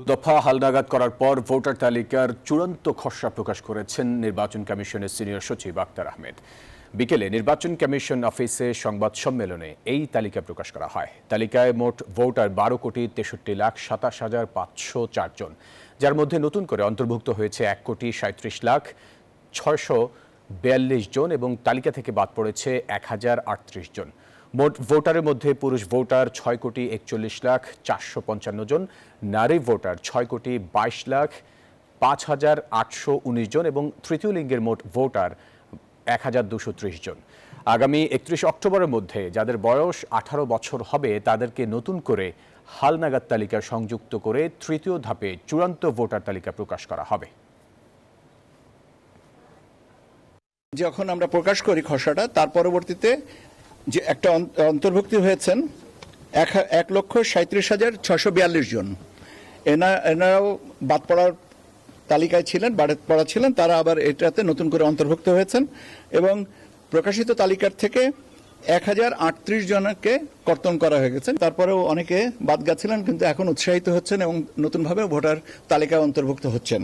দফা হালনাগাদ করার পর ভোটার তালিকার চূড়ান্ত খসড়া প্রকাশ করেছেন নির্বাচন কমিশনের সিনিয়র সচিব আক্তার আহমেদ। বিকেলে নির্বাচন কমিশন অফিসে সংবাদ সম্মেলনে এই তালিকা প্রকাশ করা হয়। তালিকায় মোট ভোটার 12,63,27,504 জন, যার মধ্যে নতুন করে অন্তর্ভুক্ত হয়েছে 1,37,642 জন এবং তালিকা থেকে বাদ পড়েছে 1,038 জন। মোট ভোটারের মধ্যে পুরুষ ভোটার 6,41,04,55 জন, নারী ভোটার 6,22,05,819 জন এবং তৃতীয় লিঙ্গের মোট ভোটার 1,230 জন। আগামী 31 অক্টোবরের মধ্যে যাদের বয়স 18 বছর হবে তাদেরকে নতুন করে হালনাগাদ তালিকা সংযুক্ত করে তৃতীয় ধাপে চূড়ান্ত ভোটার তালিকা প্রকাশ করা হবে। যখন আমরা প্রকাশ করি খসড়াটা, তার পরবর্তীতে যে একটা অন্তর্ভুক্তি হয়েছেন 1,37,642 জন, এনারাও বাদ পড়ার তালিকায় ছিলেন, বাদ পড়া ছিলেন, তারা আবার এটাতে নতুন করে অন্তর্ভুক্ত হয়েছেন এবং প্রকাশিত তালিকার থেকে 1,038 জনকে কর্তন করা হয়ে গেছে। তারপরেও অনেকে বাদ গেছিলেন, কিন্তু এখন উৎসাহিত হচ্ছেন এবং নতুনভাবে ভোটার তালিকায় অন্তর্ভুক্ত হচ্ছেন।